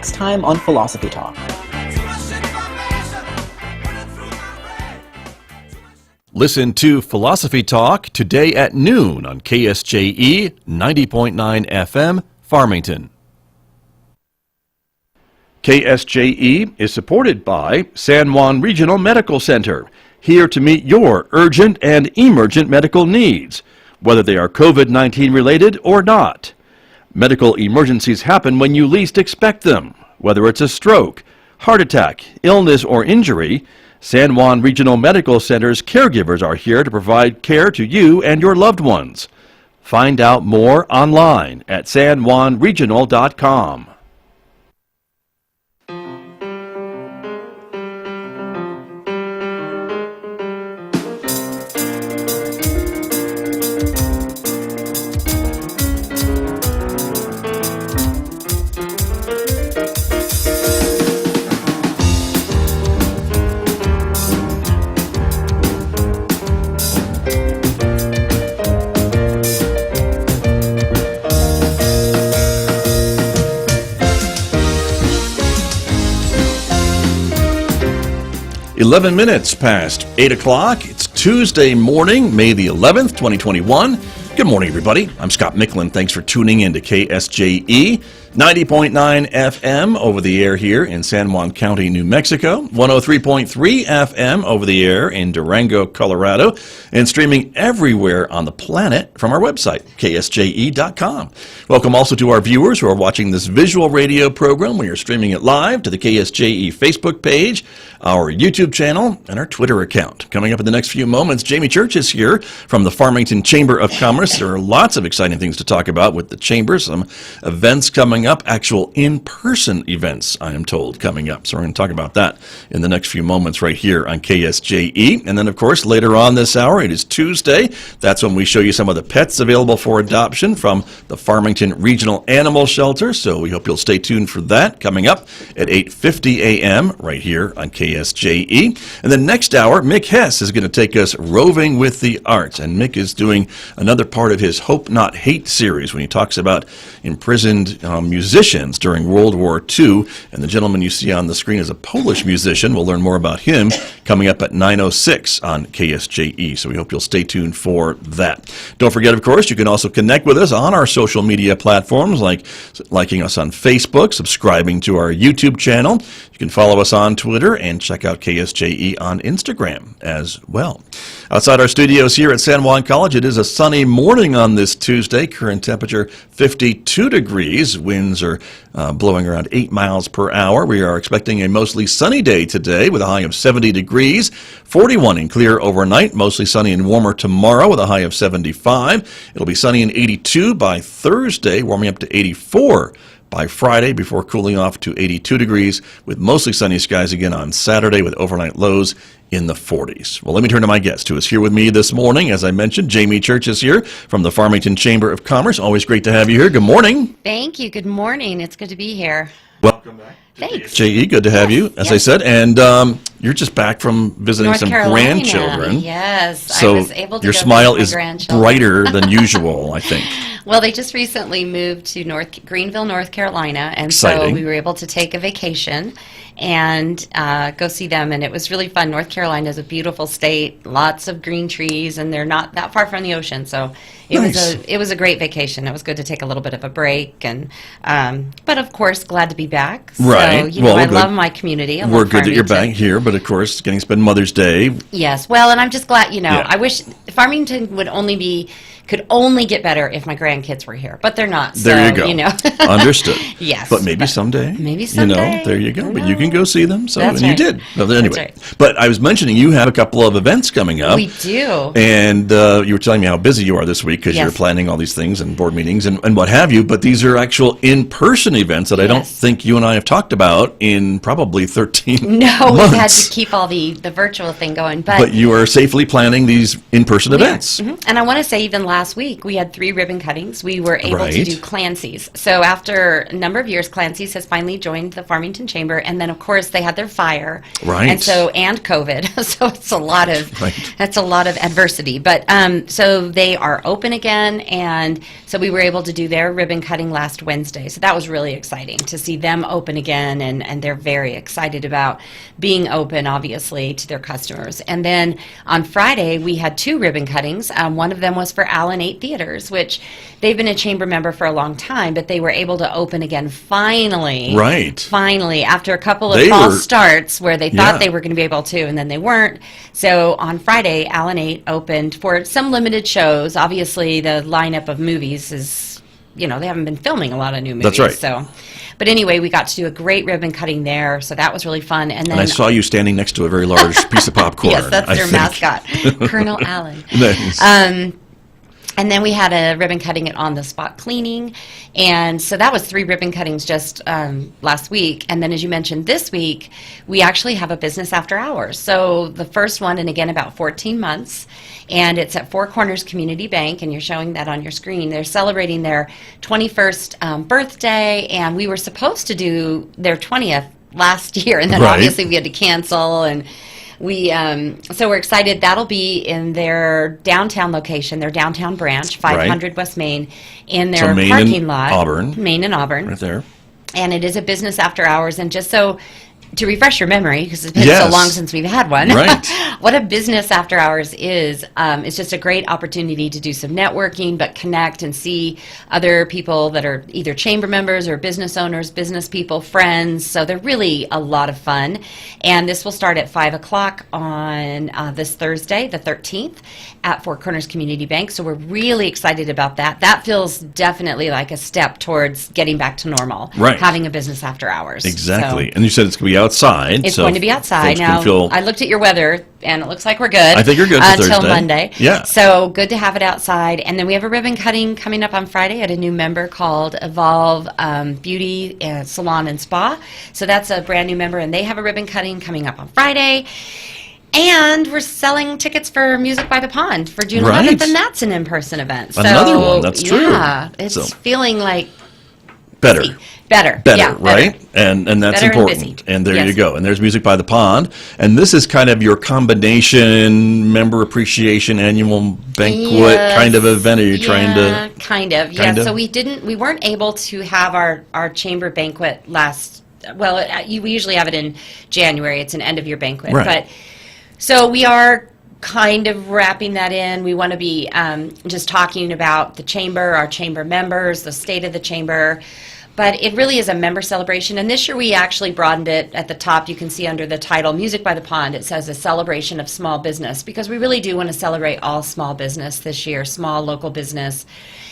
next time on Philosophy Talk. Listen to Philosophy Talk today at noon on KSJE 90.9 FM, Farmington. KSJE is supported by San Juan Regional Medical Center, here to meet your urgent and emergent medical needs, whether they are COVID-19 related or not. Medical emergencies happen when you least expect them, whether it's a stroke, heart attack, illness, or injury. San Juan Regional Medical Center's caregivers are here to provide care to you and your loved ones. Find out more online at sanjuanregional.com. 11 minutes past 8 o'clock. It's Tuesday morning, May the 11th, 2021. Good morning, everybody. I'm Scott Michlin. Thanks for tuning in to KSJE 90.9 FM over the air here in San Juan County, New Mexico, 103.3 FM over the air in Durango, Colorado, and streaming everywhere on the planet from our website, KSJE.com. Welcome also to our viewers who are watching this visual radio program. We are streaming it live to the KSJE Facebook page, our YouTube channel, and our Twitter account. Coming up in the next few moments, Jamie Church is here from the Farmington Chamber of Commerce. There are lots of exciting things to talk about with the Chamber, some events coming up, actual in-person events, I am told, coming up. So we're going to talk about that in the next few moments right here on KSJE. And then, of course, later on this hour, it is Tuesday. That's when we show you some of the pets available for adoption from the Farmington Regional Animal Shelter. So we hope you'll stay tuned for that coming up at 8:50 a.m. right here on KSJE. And then next hour, Mick Hess is going to take us roving with the arts. And Mick is doing another part of his Hope Not Hate series when he talks about imprisoned musicians during World War II. And the gentleman you see on the screen is a Polish musician. We'll learn more about him coming up at 9:06 on KSJE. So we hope you'll stay tuned for that. Don't forget, of course, you can also connect with us on our social media platforms, like liking us on Facebook, subscribing to our YouTube channel. You can follow us on Twitter and check out KSJE on Instagram as well. Outside our studios here at San Juan College, it is a sunny morning on this Tuesday. Current temperature 52 degrees. Winds are blowing around 8 miles per hour. We are expecting a mostly sunny day today with a high of 70 degrees. 41 and clear overnight. Mostly sunny and warmer tomorrow with a high of 75. It'll be sunny and 82 by Thursday, warming up to 84 by Friday before cooling off to 82 degrees with mostly sunny skies again on Saturday with overnight lows in the 40s. Well, let me turn to my guest who is here with me this morning. As I mentioned, Jamie Church is here from the Farmington Chamber of Commerce. Always great to have you here. Good morning. Thank you. Good morning. It's good to be here. Welcome back. Thanks. KSJE, good to have you, as I said. And you're just back from visiting North some Carolina. grandchildren. Yes. So I was able to your go smile visit is my grandchildren. brighter than usual, I think. Well, they just recently moved to Greenville, North Carolina, and Exciting. so we were able to take a vacation and go see them, and it was really fun. North Carolina is a beautiful state, lots of green trees, and they're not that far from the ocean, so it was a great vacation. It was good to take a little bit of a break, and but of course, glad to be back. Right. So, I love my community. I love We're good that you're Farmington. back here, but of course, getting to spend Mother's Day. Yes. Well, and I'm just glad, Yeah. I wish Farmington could only get better if my grandkids were here, but they're not. There so, you go. Understood. Yes. But maybe someday. Maybe someday. There you go. Who But you can go see them. So, That's and right. you did. Well, anyway. That's right. But I was mentioning you have a couple of events coming up. We do. And you were telling me how busy you are this week because Yes. you're planning all these things and board meetings and what have you. But these are actual in-person events that I don't Yes. think you and I have talked about in probably 13 No, months. we've had to keep all the virtual thing going, But you are safely planning these in-person we are. events. Mhm. And I want to say even last week, we had 3 ribbon cuttings. We were able to Right. do Clancy's. So after a number of years, Clancy's has finally joined the Farmington Chamber, and then of course they had their fire, Right. and COVID. So it's a lot of Right. that's a lot of adversity. But so they are open again, and so we were able to do their ribbon cutting last Wednesday. So that was really exciting to see them open again, and they're very excited about being open, obviously, to their customers. And then on Friday, we had 2 ribbon cuttings. One of them was for Allen 8 Theaters, which they've been a chamber member for a long time, but they were able to open again finally. Right. Finally, after a couple of They false were- starts where they thought Yeah. they were going to be able to, and then they weren't. So on Friday, Allen 8 opened for some limited shows. Obviously, the lineup of movies is, they haven't been filming a lot of new movies. That's right. So, but anyway, we got to do a great ribbon cutting there, so that was really fun. And then And I saw you standing next to a very large piece of popcorn. yes, that's I their think. mascot, Colonel Allen. Nice. And then we had a ribbon cutting at on-the-spot cleaning. And so that was 3 ribbon cuttings just last week. And then as you mentioned, this week, we actually have a business after hours. So the first one, and again, about 14 months, and it's at Four Corners Community Bank, and you're showing that on your screen. They're celebrating their 21st birthday, and we were supposed to do their 20th last year, and then Right. obviously we had to cancel, and we so we're excited. That'll be in their downtown location, their downtown branch, 500 West Main, in their Main parking and lot. Auburn. Main and Auburn. Right there. And it is a business after hours. And just so to refresh your memory, because it's been so Yes. long since we've had one, Right. what a business after hours is, it's just a great opportunity to do some networking, but connect and see other people that are either chamber members or business owners, business people, friends. So they're really a lot of fun. And this will start at 5 o'clock on this Thursday, the 13th, at Four Corners Community Bank. So we're really excited about that. That feels definitely like a step towards getting back to normal, Right. having a business after hours. Exactly. So And you said it's going to be outside. it's so going to be outside. folks can Now, feel- I looked at your weather, and it looks like we're good. I think you're good for until Thursday. Monday. Yeah. So good to have it outside. And then we have a ribbon cutting coming up on Friday at a new member called Evolve Beauty Salon and Spa. So that's a brand new member, and they have a ribbon cutting coming up on Friday. And we're selling tickets for Music by the Pond for June 11th, Right. and that's an in-person event. So, Another one, that's true. Yeah, it's So- feeling like better. busy. Better, Better, yeah, right? And that's Better and important. busy. And there Yes. you go. And there's Music by the Pond. And this is kind of your combination member appreciation annual banquet Yes. kind of event. Are you trying to? Kind of, yeah. kind of? So we weren't able to have our chamber banquet last. Well, we usually have it in January. It's an end of year banquet, Right. but so we are kind of wrapping that in. We want to be just talking about the chamber, our chamber members, the state of the chamber. But it really is a member celebration. And this year we actually broadened it. At the top, you can see under the title, Music by the Pond, it says a celebration of small business, because we really do want to celebrate all small business this year, small local business.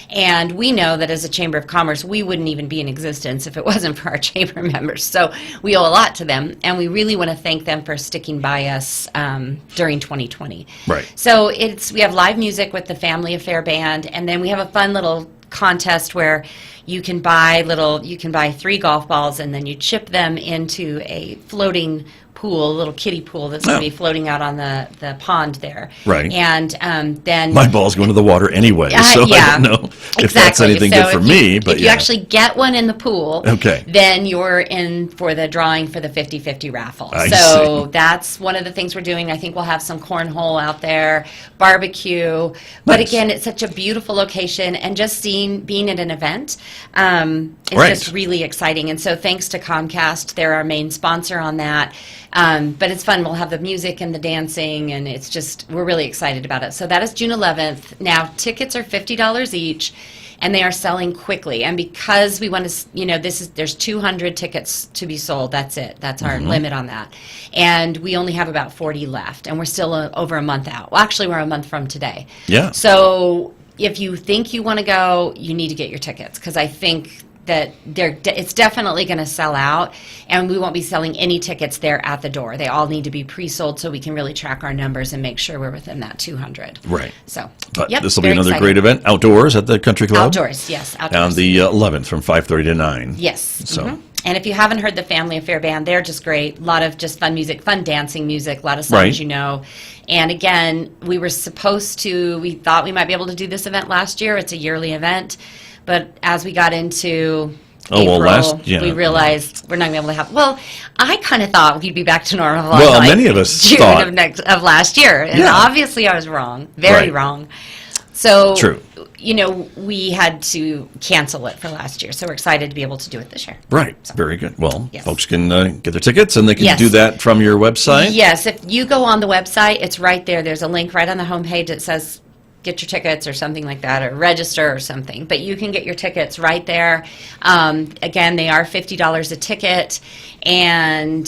And we know that as a Chamber of Commerce, we wouldn't even be in existence if it wasn't for our chamber members. So we owe a lot to them, and we really want to thank them for sticking by us during 2020. Right. So we have live music with the Family Affair Band, and then we have a fun little contest where you can buy 3 golf balls, and then you chip them into a floating pool, a little kiddie pool that's going Oh. to be floating out on the pond there. Right. And then My ball's going to the water anyway, so yeah, I don't know if exactly. that's anything So good for if me. you, But if you actually get one in the pool, Okay. then you're in for the drawing for the 50-50 raffle. I So see. that's one of the things we're doing. I think we'll have some cornhole out there, barbecue. But Nice. again, it's such a beautiful location, and just being at an event is Right. just really exciting. And so thanks to Comcast, they're our main sponsor on that. But it's fun. We'll have the music and the dancing, and it's just, we're really excited about it. So that is June 11th. Now, tickets are $50 each, and they are selling quickly. And because we want to, there's 200 tickets to be sold. That's it. That's our limit on that. And we only have about 40 left, and we're still over a month out. Well, actually, we're a month from today. Yeah. So if you think you want to go, you need to get your tickets, because I think that it's definitely going to sell out, and we won't be selling any tickets there at the door. They all need to be pre-sold so we can really track our numbers and make sure we're within that 200. Right. So, But yep, this will be very another exciting. great event outdoors at the Country Club. Outdoors, yes, outdoors. On the 11th from 5:30 to 9. Yes. So, mhm. And if you haven't heard the Family Affair Band, they're just great. A lot of just fun music, fun dancing music, a lot of songs Right. you know. And again, we thought we might be able to do this event last year. It's a yearly event. But as we got into April, we realized we're not going to be able to have. Well, I kind of thought we'd be back to normal. Well, like many of us June thought of last year, and obviously I was wrong, very Right. wrong. So, True. We had to cancel it for last year. So we're excited to be able to do it this year. Right. Very good. Well, Yes. folks can get their tickets, and they can Yes. do that from your website. Yes, if you go on the website, it's right there. There's a link right on the homepage that says get your tickets or something like that, or register or something. But you can get your tickets right there. Again, they are $50 a ticket, and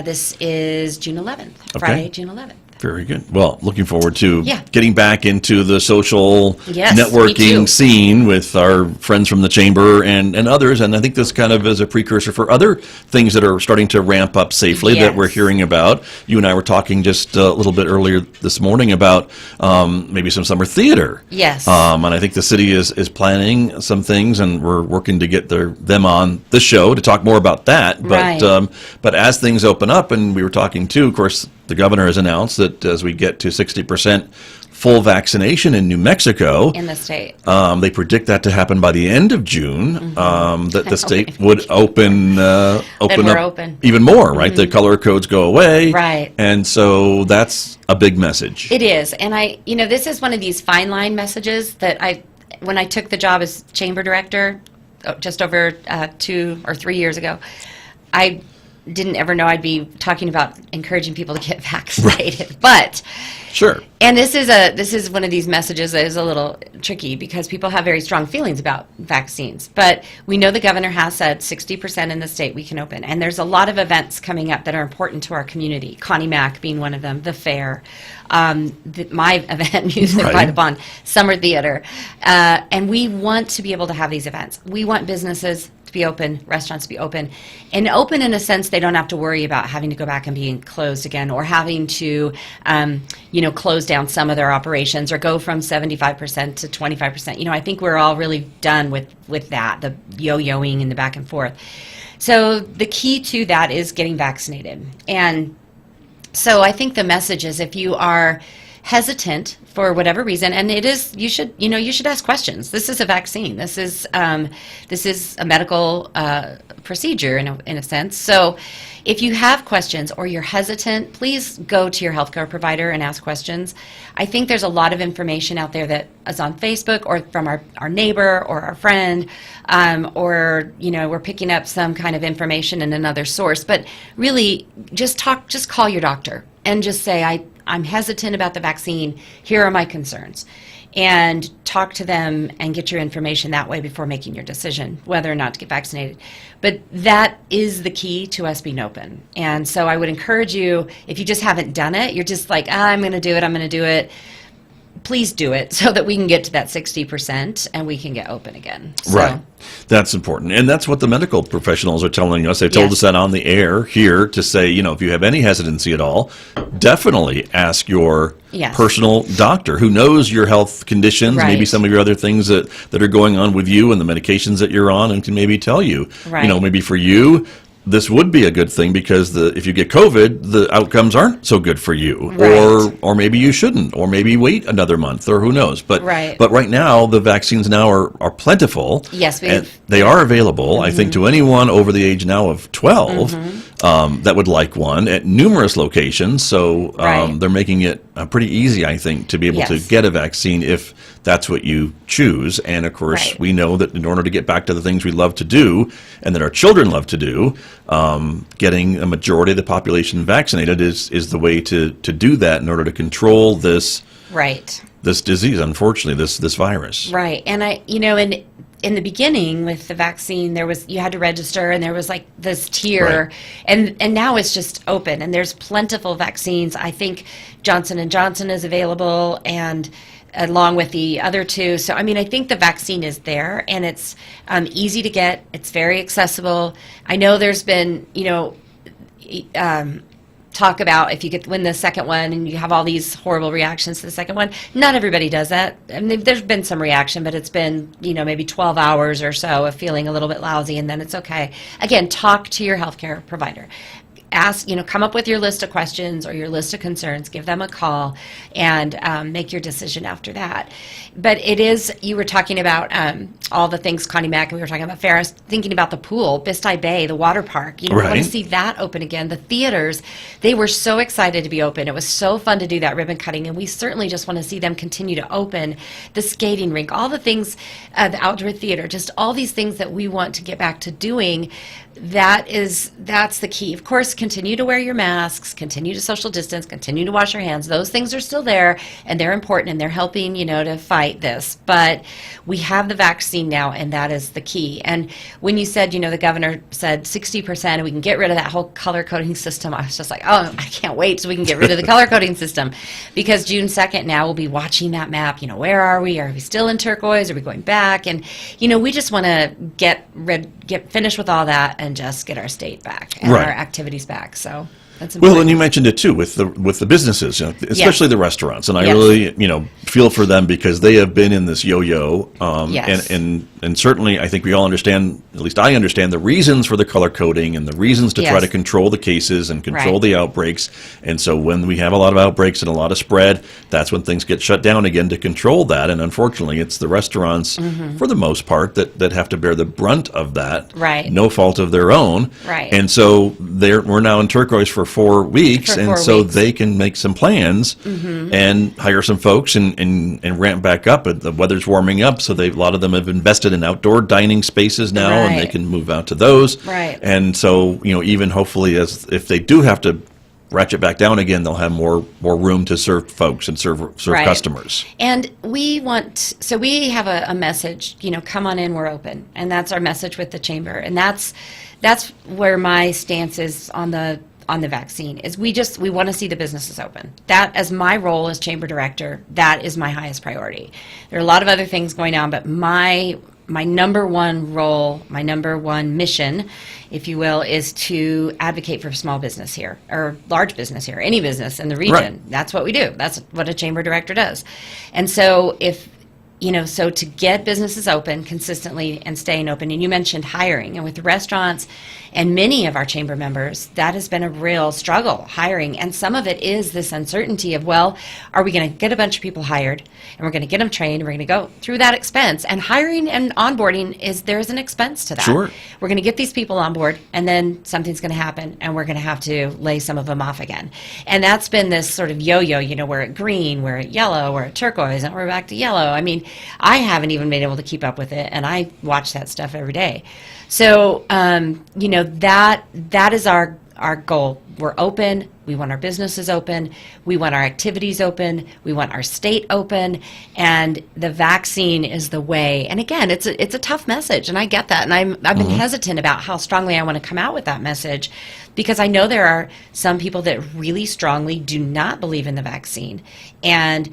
this is June 11th, Friday, June 11th. Very good. Well, looking forward to Yeah. getting back into the social Yes, me too. networking scene with our friends from the chamber and others. And I think this kind of is a precursor for other things that are starting to ramp up safely that we're Yes. hearing about. You and I were talking just a little bit earlier this morning about maybe some summer theater. Yes. And I think the city is planning some things, and we're working to get them on the show to talk more about that. But Right. but as things open up, and we were talking too, of course, the governor has announced that as we get to 60% full vaccination in New Mexico, In the state. they predict that to happen by the end of June, that the state Wait. would open up we're open. even more, right? The color codes go away. Right. And so that's a big message. It is. And this is one of these fine line messages that when I took the job as chamber director just over 2 or 3 years ago, I didn't ever know I'd be talking about encouraging people to get vaccinated. But Sure. and this is one of these messages that is a little tricky because people have very strong feelings about vaccines. But we know the governor has said 60% in the state we can open. And there's a lot of events coming up that are important to our community. Connie Mack being one of them, the fair, my event, Music by Right. the Pond, Summer Theater. And we want to be able to have these events. We want businesses to be open, restaurants to be open, and open in a sense they don't have to worry about having to go back and being closed again, or having to, close down some of their operations, or go from 75% to 25%. I think we're all really done with that, the yo-yoing and the back and forth. So the key to that is getting vaccinated, and so I think the message is if you are hesitant for whatever reason, and it is, you should ask questions. This is a vaccine. This is a medical procedure in a sense. So if you have questions or you're hesitant, please go to your healthcare provider and ask questions. I think there's a lot of information out there that is on Facebook or from our neighbor or our friend, or we're picking up some kind of information in another source. But really, just call your doctor and just say, I'm hesitant about the vaccine. Here are my concerns. And talk to them and get your information that way before making your decision whether or not to get vaccinated. But that is the key to us being open. And so I would encourage you, if you just haven't done it, you're just like, I'm going to do it. Please do it so that we can get to that 60% and we can get open again. So, Right. That's important. And that's what the medical professionals are telling us. They've told Yes. us that on the air here to say, if you have any hesitancy at all, definitely ask your Yes. personal doctor who knows your health conditions, maybe Right. some of your other things that are going on with you and the medications that you're on, and can maybe tell you, Right. maybe for you, this would be a good thing because if you get COVID, the outcomes aren't so good for you, Right. or maybe you shouldn't, or maybe wait another month, or who knows. But Right. but right now the vaccines now are plentiful. Yes, and they are available. I think to anyone over the age now of 12 that would like one at numerous locations. So Right. they're making it pretty easy, I think, to be able to Yes. get a vaccine if that's what you choose. And of course, Right. we know that in order to get back to the things we love to do and that our children love to do, getting a majority of the population vaccinated is the way to do that in order to control this right. this disease, unfortunately, this virus. Right. And in the beginning with the vaccine, you had to register, and there was like this tier, and now it's just open, and there's plentiful vaccines. I think Johnson & Johnson is available, and along with the other two. So, I think the vaccine is there, and it's easy to get. It's very accessible. I know there's been, talk about if you win the second one and you have all these horrible reactions to the second one. Not everybody does that. I mean, there's been some reaction, but it's been, maybe 12 hours or so of feeling a little bit lousy, and then it's okay. Again, talk to your healthcare provider. Ask, come up with your list of questions or your list of concerns, give them a call, and make your decision after that. But you were talking about all the things, Connie Mack, and we were talking about Ferris, thinking about the pool, Bisti Bay, the water park. We want to see that open again. The theaters, they were so excited to be open. It was so fun to do that ribbon cutting, and we certainly just want to see them continue to open. The skating rink, all the things, the outdoor theater, just all these things that we want to get back to doing. That's the key. Of course, continue to wear your masks, continue to social distance, continue to wash your hands. Those things are still there, and they're important, and they're helping, to fight this. But we have the vaccine now, and that is the key. And when you said, the governor said 60%, and we can get rid of that whole color coding system, I was just like, oh, I can't wait so we can get rid of the color coding system. Because June 2nd now we'll be watching that map. Where are we? Are we still in turquoise? Are we going back? And, we just want to get finished with all that and just get our state back and our activities back. So that's important. Well, and you mentioned it too with the businesses, especially the restaurants, and I really feel for them because they have been in this yo-yo, and certainly I think we all understand, at least I understand, the reasons for the color coding and the reasons to try to control the cases and control the outbreaks. And so when we have a lot of outbreaks and a lot of spread, that's when things get shut down again to control that. And unfortunately, it's the restaurants, for the most part, that have to bear the brunt of that. Right. No fault of their own. Right. And so we're now in turquoise for 4 weeks, they can make some plans and hire some folks and ramp back up. The weather's warming up, so a lot of them have invested in outdoor dining spaces now, and they can move out to those. Right. And so, even hopefully, if they do have to ratchet back down again, they'll have more room to serve folks and serve customers. And we have a message, come on in, we're open. And that's our message with the chamber. And that's where my stance is on the vaccine, is we want to see the businesses open. That, as my role as chamber director, that is my highest priority. There are a lot of other things going on, but my number one role, my number one mission, if you will, is to advocate for small business here, or large business here, any business in the region. Right. That's what we do. That's what a chamber director does. And so so to get businesses open consistently and staying open, and you mentioned hiring, and with restaurants and many of our chamber members, that has been a real struggle, hiring. And some of it is this uncertainty of, are we going to get a bunch of people hired, and we're going to get them trained, and we're going to go through that expense. And hiring and onboarding, there's an expense to that. Sure. We're going to get these people on board, and then something's going to happen, and we're going to have to lay some of them off again. And that's been this sort of yo-yo, we're at green, we're at yellow, we're at turquoise, and we're back to yellow. I mean, I haven't even been able to keep up with it, and I watch that stuff every day. So, that is our goal. We're open. We want our businesses open. We want our activities open. We want our state open. And the vaccine is the way. And again, it's a tough message, and I get that. And I've been hesitant about how strongly I want to come out with that message, because I know there are some people that really strongly do not believe in the vaccine. And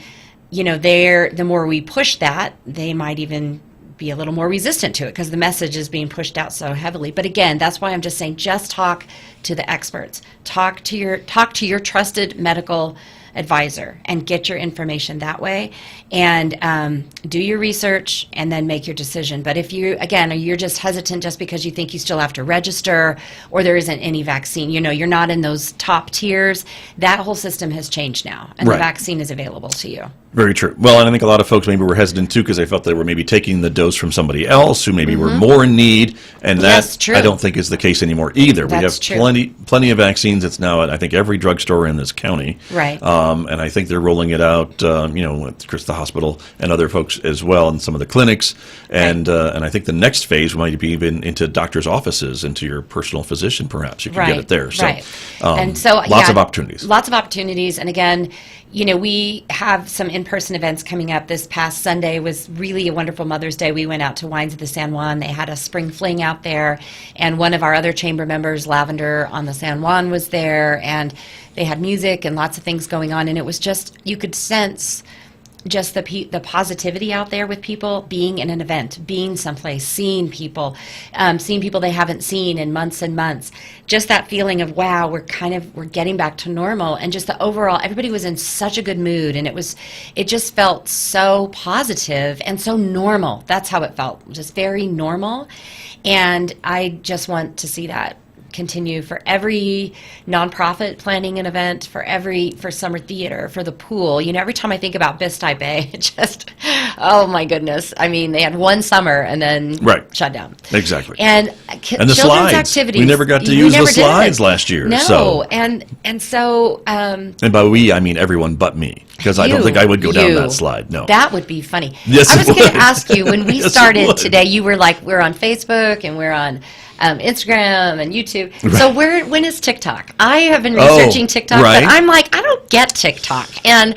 the more we push that, they might even be a little more resistant to it because the message is being pushed out so heavily. But again, that's why I'm just saying, just talk to the experts. Talk to your trusted medical advisor and get your information that way, and do your research and then make your decision. But if you're just hesitant just because you think you still have to register or there isn't any vaccine, you're not in those top tiers, that whole system has changed now, and the vaccine is available to you. Very true. Well, and I think a lot of folks maybe were hesitant too because they felt they were maybe taking the dose from somebody else who maybe were more in need, and that I don't think is the case anymore either. That's we have plenty of vaccines. It's now at, I think, every drugstore in this county. Right. And I think they're rolling it out, with Chris the hospital and other folks as well, and some of the clinics. And I think the next phase might be even into doctors' offices, into your personal physician, perhaps. You can get it there. So, and so lots of opportunities. Lots of opportunities. And again, we have some in-person events coming up. This past Sunday was really a wonderful Mother's Day. We went out to Wines of the San Juan. They had a spring fling out there, and one of our other chamber members, Lavender on the San Juan, was there, and they had music and lots of things going on, and it was just, you could sense just the positivity out there with people, being in an event, being someplace, seeing people they haven't seen in months and months. Just that feeling of, wow, we're getting back to normal, and just the overall, everybody was in such a good mood, and it just felt so positive and so normal. That's how it felt, just very normal. And I just want to see that continue for every nonprofit planning an event, for summer theater, for the pool. Every time I think about Bisti Bay, it just, oh my goodness. I mean, they had one summer and then shut down. Exactly. And the children's slides. activities. We never got to use the slides last year. No, so. and so. And by we, I mean everyone but me, because I don't think I would go down that slide. No. That would be funny. Yes, I was going to ask you, when we started today, you were like, we're on Facebook and we're on Instagram and YouTube. Right. So when is TikTok? I have been researching TikTok, but I'm like, I don't get TikTok. And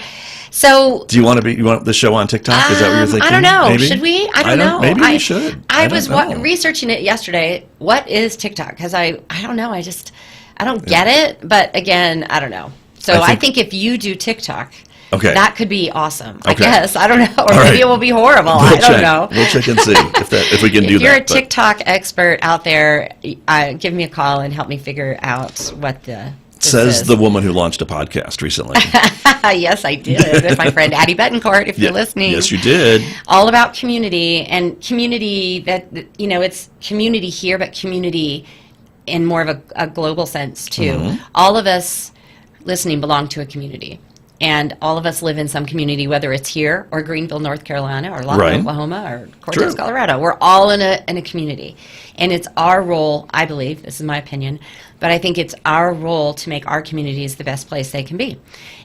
so, do you want the show on TikTok? Is that what you're thinking? I don't know. Maybe? Should we? I don't know. Maybe we should. I was researching it yesterday. What is TikTok? Because I don't know. I don't get it. But again, I don't know. So I think if you do TikTok, that could be awesome. I guess. I don't know. Or maybe it will be horrible. I don't know. We'll check and see if we can do that. If you're a TikTok expert out there, give me a call and help me figure out what says the woman who launched a podcast recently. Yes, I did. With my friend Addie Bettencourt, if you're listening. Yes, you did. All about community, and community that, it's community here, but community in more of a global sense too. Mm-hmm. All of us listening belong to a community. And all of us live in some community, whether it's here or Greenville, North Carolina, or Lawton, Oklahoma, or Cortez, Colorado. We're all in a community. And it's our role, I believe, this is my opinion, but I think it's our role to make our communities the best place they can be.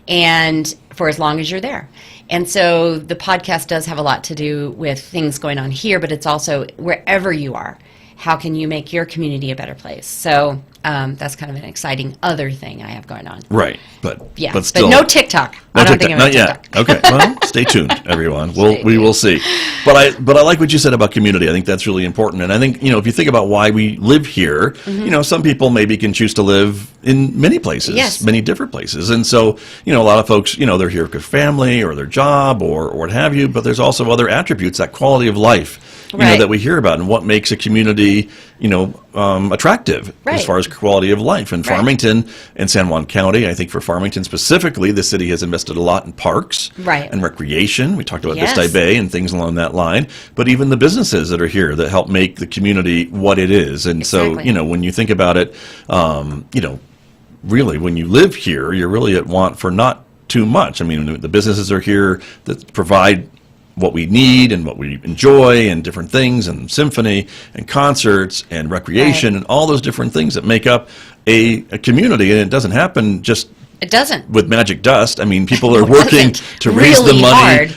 And for as long as you're there. And so the podcast does have a lot to do with things going on here, but it's also wherever you are. How can you make your community a better place? So that's kind of an exciting other thing I have going on. Right, but still, but no TikTok. No I don't TikTok, think I'm not TikTok. Yet. Okay, well, stay tuned, everyone. We will see. But I like what you said about community. I think that's really important. And I think if you think about why we live here, mm-hmm. Some people maybe can choose to live in many places, many different places. And so a lot of folks they're here with family or their job or what have you. But there's also other attributes, that quality of life. That we hear about, and what makes a community, attractive as far as quality of life. In Farmington and San Juan County, I think for Farmington specifically, the city has invested a lot in parks and recreation. We talked about Bisti Bay and things along that line, but even the businesses that are here that help make the community what it is. And so, when you think about it, really, when you live here, you're really at want for not too much. I mean, the businesses are here that provide what we need and what we enjoy and different things, and symphony and concerts and recreation and all those different things that make up a community. And it doesn't happen just with magic dust. I mean, people are working to raise the money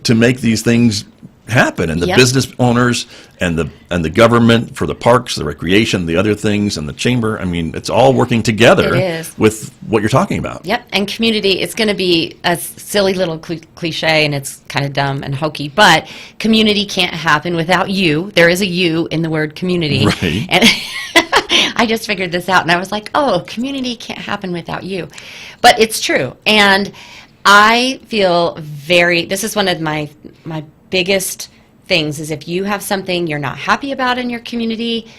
to make these things happen, and the business owners and the government for the parks, the recreation, the other things, and the chamber. I mean, it's all working together with what you're talking about. Yep, and community, it's going to be a silly little cliche, and it's kind of dumb and hokey, but community can't happen without you. There is a you in the word community. Right. And I just figured this out, and I was like, oh, community can't happen without you. But it's true, and I feel this is one of my biggest things is if you have something you're not happy about in your community,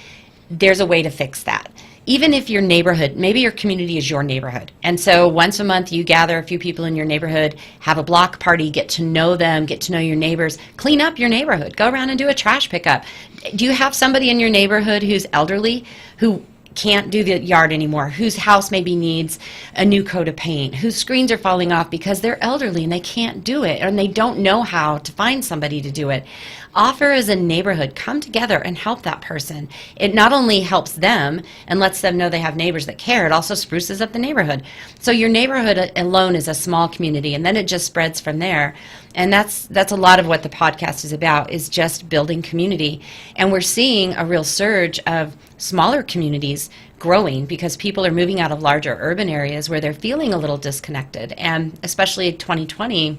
there's a way to fix that. Even if your neighborhood, maybe your community is your neighborhood. And so once a month you gather a few people in your neighborhood, have a block party, get to know them, get to know your neighbors, clean up your neighborhood, go around and do a trash pickup. Do you have somebody in your neighborhood who's elderly, who can't do the yard anymore, whose house maybe needs a new coat of paint, whose screens are falling off because they're elderly and they can't do it, and they don't know how to find somebody to do it? Offer as a neighborhood, come together and help that person. It not only helps them and lets them know they have neighbors that care, it also spruces up the neighborhood. So your neighborhood alone is a small community, and then it just spreads from there. And that's a lot of what the podcast is about, is just building community. And we're seeing a real surge of smaller communities growing because people are moving out of larger urban areas where they're feeling a little disconnected. And especially 2020,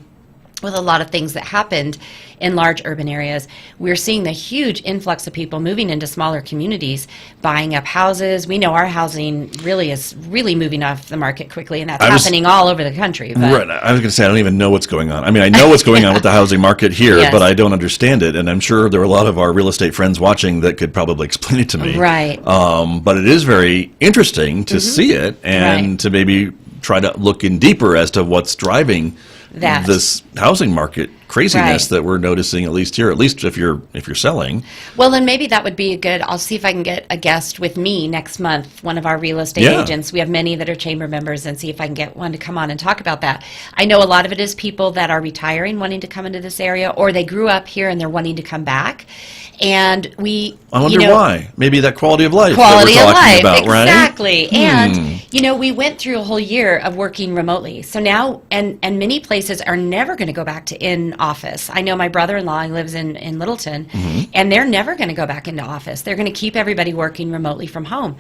with a lot of things that happened in large urban areas, we're seeing the huge influx of people moving into smaller communities, buying up houses. We know our housing is really moving off the market quickly, and that's happening all over the country. But. Right. I was going to say, I don't even know what's going on. I mean, I know what's going on with the housing market here, Yes. but I don't understand it. And I'm sure there are a lot of our real estate friends watching that could probably explain it to me. Right. But it is very interesting to see it and to maybe try to look in deeper as to what's driving this housing market craziness that we're noticing, at least here, at least if you're selling. Well, then maybe that would be a good, I'll see if I can get a guest with me next month, one of our real estate agents. We have many that are chamber members, and see if I can get one to come on and talk about that. I know a lot of it is people that are retiring, wanting to come into this area, or they grew up here and they're wanting to come back. And I wonder why. Maybe that quality of life quality that we're talking of life, about, right? Exactly. And, we went through a whole year of working remotely. So now, and many places are never going to go back to in-office. I know my brother-in-law lives in Littleton, and they're never going to go back into office. They're going to keep everybody working remotely from home.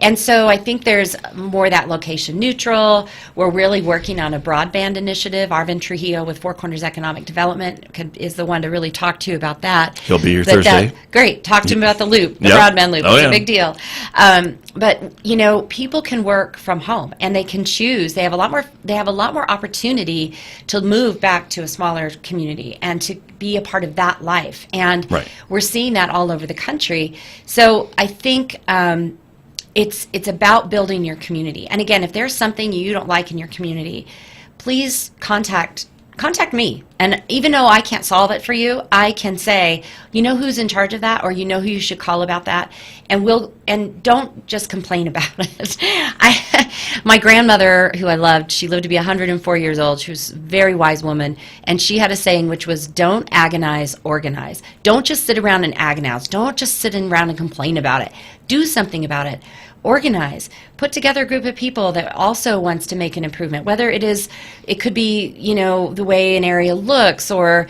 And so I think there's more that location neutral. We're really working on a broadband initiative. Arvin Trujillo with Four Corners Economic Development is the one to really talk to about that. He'll be here Thursday. Great. Talk to him about the loop, the broadband loop. It's a big deal. But people can work from home, and they can choose. They have a lot more opportunity to move back to a smaller community and to be a part of that life. And we're seeing that all over the country. So I think it's about building your community. And again, if there's something you don't like in your community, please contact me. And even though I can't solve it for you, I can say, you know who's in charge of that, or you know who you should call about that, and don't just complain about it. My grandmother, who I loved, she lived to be 104 years old. She was a very wise woman, and she had a saying which was, don't agonize, organize. Don't just sit around and agonize. Don't just sit around and complain about it. Do something about it. Organize, put together a group of people that also wants to make an improvement, whether it could be, the way an area looks, or,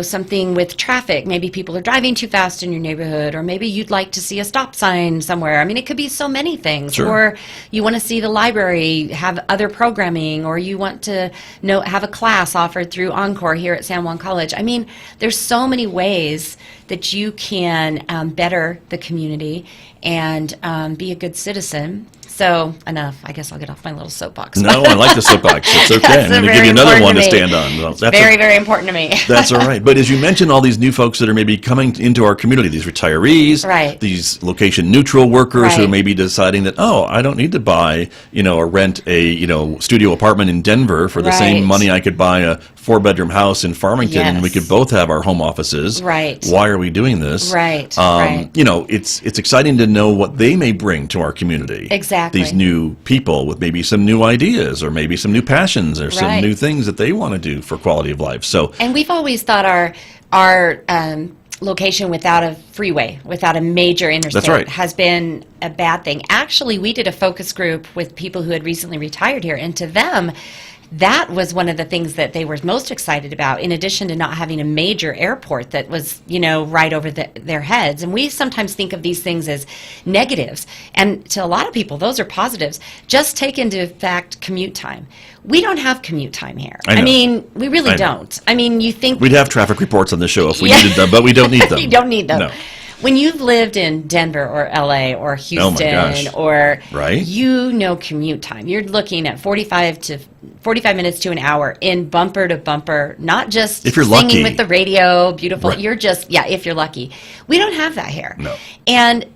something with traffic. Maybe people are driving too fast in your neighborhood, or maybe you'd like to see a stop sign somewhere. I mean, it could be so many things. Sure. Or you want to see the library have other programming, or you want to have a class offered through Encore here at San Juan College. I mean, there's so many ways that you can better the community and be a good citizen. So, enough. I guess I'll get off my little soapbox. No, I like the soapbox. It's okay. I'm going to give you another one to stand on. Well, that's very important to me. That's all right. But as you mentioned, all these new folks that are maybe coming into our community, these retirees, these location-neutral workers who may be deciding that, I don't need to buy, or rent a, studio apartment in Denver for the same money I could buy a 4-bedroom house in Farmington, and we could both have our home offices. Right. Why are we doing this? Right. It's exciting to know what they may bring to our community. Exactly. These new people with maybe some new ideas, or maybe some new passions, or some new things that they want to do for quality of life. And we've always thought our location without a freeway, without a major interstate, has been a bad thing. Actually, we did a focus group with people who had recently retired here, and to them, that was one of the things that they were most excited about, in addition to not having a major airport that was, right over their heads. And we sometimes think of these things as negatives. And to a lot of people, those are positives. Just take into fact commute time. We don't have commute time here. I mean, we really don't. I mean, you think... We'd have traffic reports on the show if we needed them, but we don't need them. You don't need them. No. When you've lived in Denver or LA or Houston or commute time, you're looking at 45 minutes to an hour in bumper to bumper, not just if you're singing lucky with the radio, beautiful. You're just, if you're lucky. We don't have that here. No. And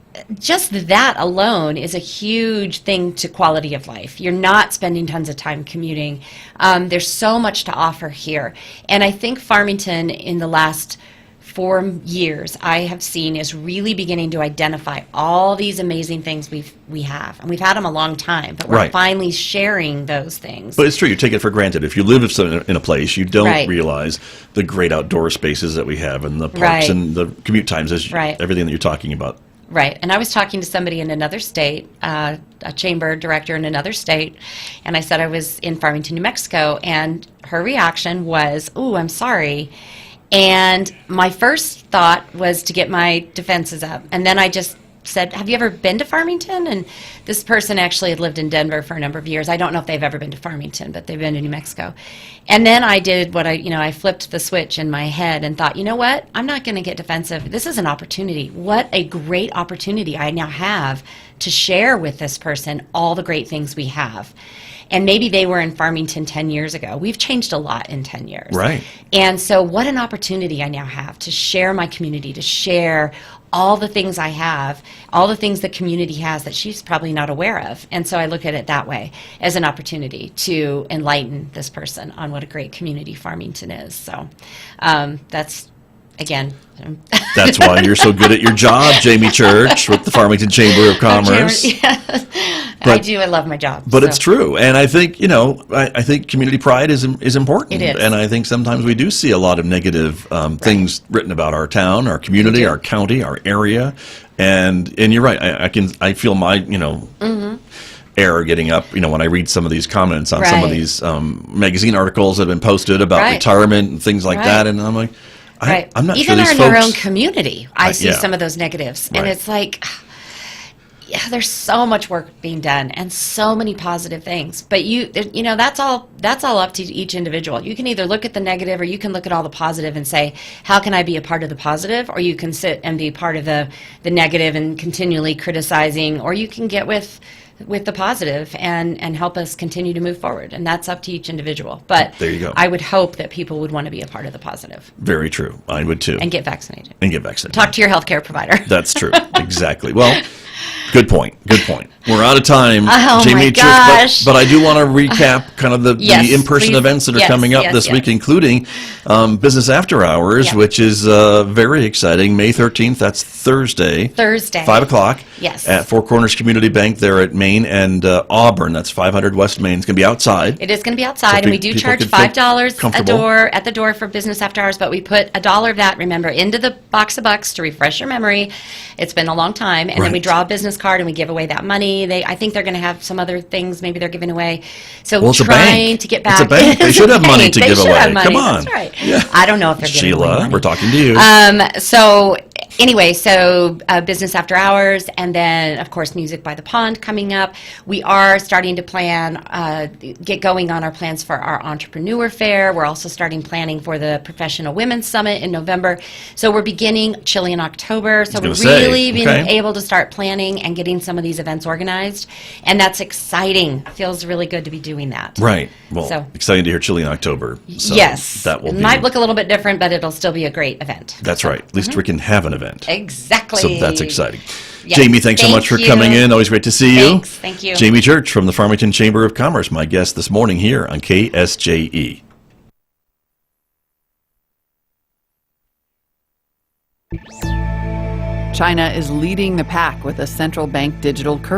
just that alone is a huge thing to quality of life. You're not spending tons of time commuting. There's so much to offer here. And I think Farmington in the last 4 years I have seen is really beginning to identify all these amazing things we have, and we've had them a long time, but we're finally sharing those things. But it's true, you take it for granted. If you live in a place, you don't realize the great outdoor spaces that we have, and the parks and the commute times, everything that you're talking about. Right. And I was talking to somebody in another state, a chamber director in another state, and I said I was in Farmington, New Mexico, and her reaction was, "Ooh, I'm sorry." And my first thought was to get my defenses up. And then I just said, have you ever been to Farmington? And this person actually had lived in Denver for a number of years. I don't know if they've ever been to Farmington, but they've been to New Mexico. And then I did what I flipped the switch in my head and thought, you know what? I'm not going to get defensive. This is an opportunity. What a great opportunity I now have to share with this person all the great things we have. And maybe they were in Farmington 10 years ago. We've changed a lot in 10 years. Right. And so what an opportunity I now have to share my community, to share all the things I have, all the things the community has that she's probably not aware of. And so I look at it that way, as an opportunity to enlighten this person on what a great community Farmington is. So that's, again... That's why you're so good at your job, Jamie Church, with the Farmington Chamber of Commerce. I do. I love my job. But it's true. And I think, I think community pride is important. It is. And I think sometimes we do see a lot of negative things written about our town, our community, our county, our area. And you're right. I feel my, error getting up, when I read some of these comments on some of these magazine articles that have been posted about retirement and things like that. And I'm like, I'm not Even sure these in our folks... own community, I see some of those negatives. And it's like... Yeah, there's so much work being done and so many positive things. But that's all up to each individual. You can either look at the negative or you can look at all the positive and say, how can I be a part of the positive? Or you can sit and be part of the negative and continually criticizing, or you can get with the positive and help us continue to move forward. And that's up to each individual. But there you go. I would hope that people would want to be a part of the positive. Very true. I would too. And get vaccinated. Talk to your healthcare provider. That's true. Exactly. Well, good point. We're out of time, oh Jamie my Church, gosh. but I do want to recap kind of the in-person events that are coming up this week, including Business After Hours, which is very exciting. May 13th, that's Thursday. 5 o'clock. Yes. At Four Corners Community Bank there at Main and Auburn. That's 500 West Main. It's going to be outside. It is going to be outside, and we do charge $5 at the door for Business After Hours, but we put $1 of that, remember, into the box of bucks to refresh your memory. It's been a long time, and then we draw a business card and we give away that money. I think they're going to have some other things maybe they're giving away. So trying to get back. It's a bank. They should have money to give away. Come on. That's right. Yeah. I don't know if they're giving away money. We're talking to you. So Business After Hours, and then, of course, Music by the Pond coming up. We are starting to get going on our plans for our Entrepreneur Fair. We're also starting planning for the Professional Women's Summit in November. So we're beginning Chile in October. So we're really being able to start planning and getting some of these events organized. And that's exciting. Feels really good to be doing that. Right. Well, exciting to hear Chile in October. So yes. That will might look a little bit different, but it'll still be a great event. That's right. At least we can have an event. Exactly. So that's exciting. Yes. Jamie, thanks so much for coming in. Always great to see you. Thank you. Jamie Church from the Farmington Chamber of Commerce, my guest this morning here on KSJE. China is leading the pack with a central bank digital currency.